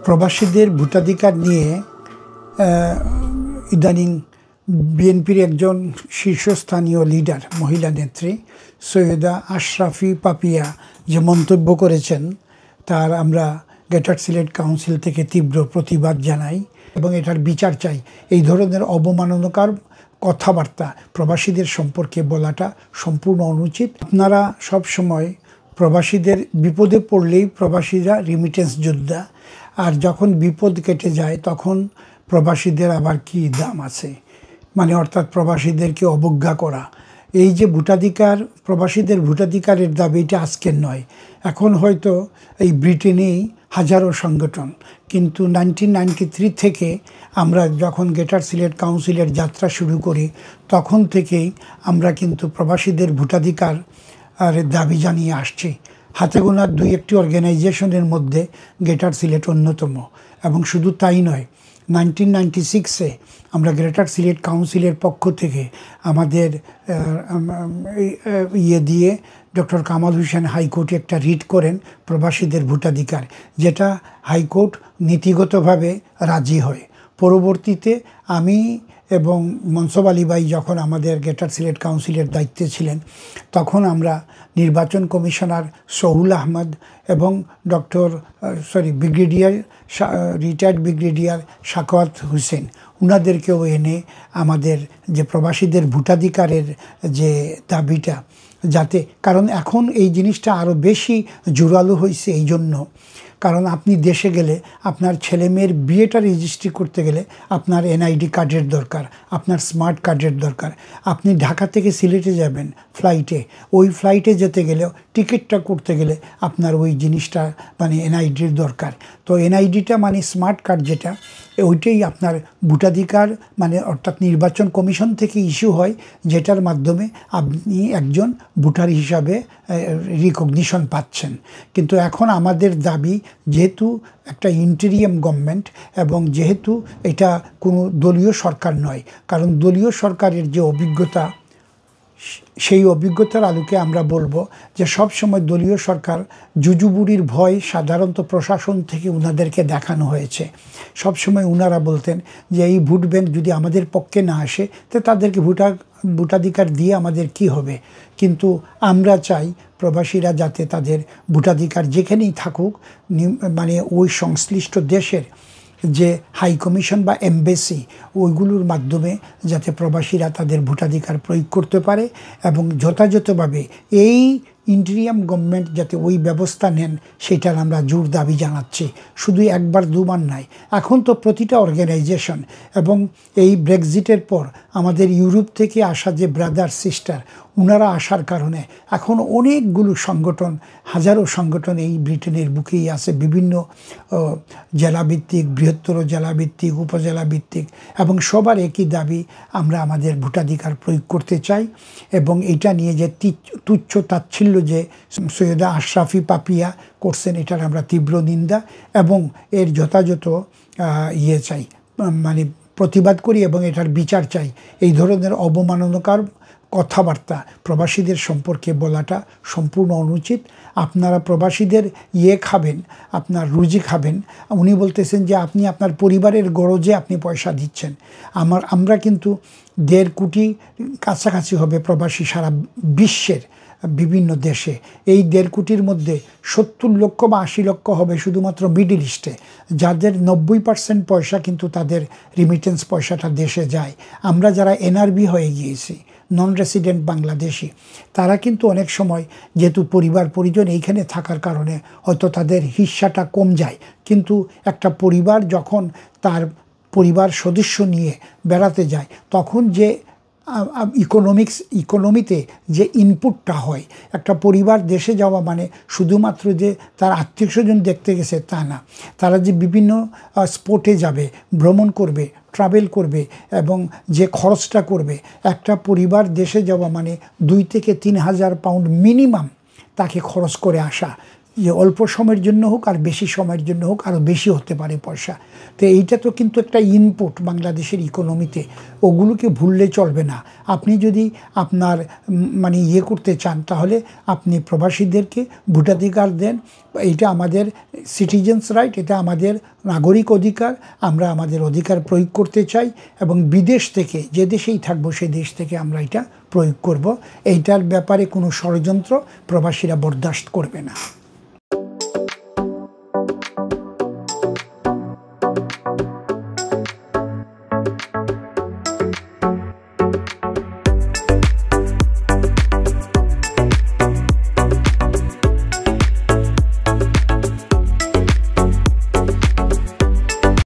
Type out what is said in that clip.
প্রবাসীদের ভোটাধিকার নিয়ে ইদানিং বিএনপির একজন শীর্ষস্থানীয় লিডার মহিলা নেত্রী সৈয়দা আশরাফি পাপিয়া যে মন্তব্য করেছেন তার আমরা গ্রেটার সিলেট কাউন্সিল থেকে তীব্র প্রতিবাদ জানাই এবং এটার বিচার চাই। এই ধরনের অবমাননাকর কথাবার্তা প্রবাসীদের সম্পর্কে বলাটা সম্পূর্ণ অনুচিত। আপনারা সব সময় প্রবাসীদের বিপদে পড়লেই প্রবাসীরা রিমিটেন্স যোদ্ধা, আর যখন বিপদ কেটে যায় তখন প্রবাসীদের আবার কি দাম আছে, মানে অর্থাৎ প্রবাসীদেরকে অবজ্ঞা করা। এই যে ভোটাধিকার, প্রবাসীদের ভোটাধিকারের দাবিটা আজকের নয়, এখন হয়তো এই ব্রিটেনেই হাজারো সংগঠন, কিন্তু 1993 থেকে আমরা যখন গ্রেটার সিলেট কাউন্সিলের যাত্রা শুরু করি তখন থেকেই আমরা কিন্তু প্রবাসীদের ভোটাধিকার দাবি জানিয়ে আসছি। হাতে গোনা দুই একটি অর্গানাইজেশনের মধ্যে গ্রেটার সিলেট অন্যতম। এবং শুধু তাই নয়, 1996-এ আমরা গ্রেটার সিলেট কাউন্সিলের পক্ষ থেকে আমাদের দিয়ে ডক্টর কামাল হোসেন হাইকোর্টে একটা রিট করেন প্রবাসীদের ভোটাধিকার, যেটা হাইকোর্ট নীতিগতভাবে রাজি হয়। পরবর্তীতে আমি এবং মনসব আলী ভাই যখন আমাদের গ্রেটার সিলেট কাউন্সিলের দায়িত্বে ছিলেন তখন আমরা নির্বাচন কমিশনার সহুল আহমদ এবং রিটায়ার্ড ব্রিগেডিয়ার সাখাওয়াত হোসেন উনাদেরকেও এনে আমাদের যে প্রবাসীদের ভোটাধিকারের যে দাবিটা, যাতে, কারণ এখন এই জিনিসটা আরও বেশি জোরালো হয়েছে এই জন্য, কারণ আপনি দেশে গেলে আপনার ছেলে মেয়ের বিয়েটা রেজিস্ট্রি করতে গেলে আপনার এনআইডি কার্ডের দরকার, আপনার স্মার্ট কার্ডের দরকার। আপনি ঢাকা থেকে সিলেটে যাবেন ফ্লাইটে, ওই ফ্লাইটে যেতে গেলেও টিকিটটা করতে গেলে আপনার ওই জিনিসটা মানে এনআইডির দরকার। তো এনআইডিটা মানে স্মার্ট কার্ড যেটা, ওইটাই আপনার ভোটাধিকার, মানে অর্থাৎ নির্বাচন কমিশন থেকে ইস্যু হয়, যেটার মাধ্যমে আপনি একজন ভোটার হিসাবে রিকগনিশন পাচ্ছেন। কিন্তু এখন আমাদের দাবি, যেহেতু একটা ইন্টেরিয়াম গভর্নমেন্ট এবং যেহেতু এটা কোনো দলীয় সরকার নয়, কারণ দলীয় সরকারের যে অভিজ্ঞতা, সেই অভিজ্ঞতার আলোকে আমরা বলবো যে সব সময় দলীয় সরকার জুজুবুরির ভয় সাধারণত প্রশাসন থেকে উনাদেরকে দেখানো হয়েছে। সব সময় উনারা বলতেন যে এই ভোট ব্যাংক যদি আমাদের পক্ষে না আসে তো তাদেরকে ভোটাধিকার দিয়ে আমাদের কি হবে। কিন্তু আমরা চাই প্রবাসীরা যাতে তাদের ভোটাধিকার যেখানেই থাকুক, মানে ওই সংশ্লিষ্ট দেশের যে হাই কমিশন বা এমবেসি, ওইগুলোর মাধ্যমে যাতে প্রবাসীরা তাদের ভোটাধিকার প্রয়োগ করতে পারে এবং যথাযথভাবে এই ইন্টেরিয়াম গভর্নমেন্ট যাতে ওই ব্যবস্থা নেন, সেটার আমরা জোর দাবি জানাচ্ছি। শুধু একবার দুবার নয়, এখন তো প্রতিটা অর্গানাইজেশন, এবং এই ব্রেক্সিটের পর আমাদের ইউরোপ থেকে আসা যে ব্রাদার সিস্টার, ওনারা আসার কারণে এখন অনেকগুলো সংগঠন, হাজারো সংগঠন এই ব্রিটেনের বুকেই আছে, বিভিন্ন জেলাভিত্তিক, বৃহত্তর জেলাভিত্তিক, উপজেলাভিত্তিক, এবং সবার একই দাবি, আমরা আমাদের ভোটাধিকার প্রয়োগ করতে চাই। এবং এটা নিয়ে যে তুচ্ছ তাচ্ছিল্য যে সৈয়দা আশরাফি পাপিয়া করছেন, এটার আমরা তীব্র নিন্দা এবং এর যথাযথ চাই, মানে প্রতিবাদ করি এবং এটার বিচার চাই। এই ধরনের অবমাননাকর কথাবার্তা প্রবাসীদের সম্পর্কে বলাটা সম্পূর্ণ অনুচিত। আপনারা প্রবাসীদের খাবেন, আপনার রুজি খাবেন। উনি বলতেছেন যে আপনি আপনার পরিবারের গরজে আপনি পয়সা দিচ্ছেন। আমরা কিন্তু 1.5 কোটি কাছাকাছি হবে প্রবাসী সারা বিশ্বের বিভিন্ন দেশে। এই 1.5 কোটির মধ্যে 70 লক্ষ বা 80 লক্ষ হবে শুধুমাত্র মিডল ইস্টে, যাদের 90% পয়সা কিন্তু তাদের রিমিটেন্স পয়সাটা দেশে যায়। আমরা যারা এনআরবি হয়ে গিয়েছি, নন রেসিডেন্ট বাংলাদেশি, তারা কিন্তু অনেক সময় যেহেতু পরিবার পরিজন এইখানে থাকার কারণে হয়তো তাদের হিস্সাটা কম যায়, কিন্তু একটা পরিবার যখন তার পরিবার সদস্য নিয়ে বেড়াতে যায় তখন যে ইকোনমিতে যে ইনপুটটা হয়, একটা পরিবার দেশে যাওয়া মানে শুধুমাত্র যে তার আত্মীয় স্বজন দেখতে গেছে তা না, তারা যে বিভিন্ন স্পটে যাবে, ভ্রমণ করবে, ট্রাভেল করবে এবং যে খরচটা করবে, একটা পরিবার দেশে যাওয়া মানে 2 থেকে 3 হাজার পাউন্ড মিনিমাম তাকে খরচ করে আসা। যে অল্প সময়ের জন্য হোক আর বেশি সময়ের জন্য হোক, আরও বেশি হতে পারে পয়সা। তো এইটা তো কিন্তু একটা ইনপুট বাংলাদেশের ইকোনমিতে, ওগুলোকে ভুললে চলবে না। আপনি যদি আপনার মানে ইয়ে করতে চান, তাহলে আপনি প্রবাসীদেরকে ভোটাধিকার দেন। এইটা আমাদের সিটিজেন্স রাইট, এটা আমাদের নাগরিক অধিকার। আমরা আমাদের অধিকার প্রয়োগ করতে চাই, এবং বিদেশ থেকে, যে দেশেই থাকবো সেই দেশ থেকে আমরা এটা প্রয়োগ করব। এইটার ব্যাপারে কোনো ষড়যন্ত্র প্রবাসীরা বরদাস্ত করবে না।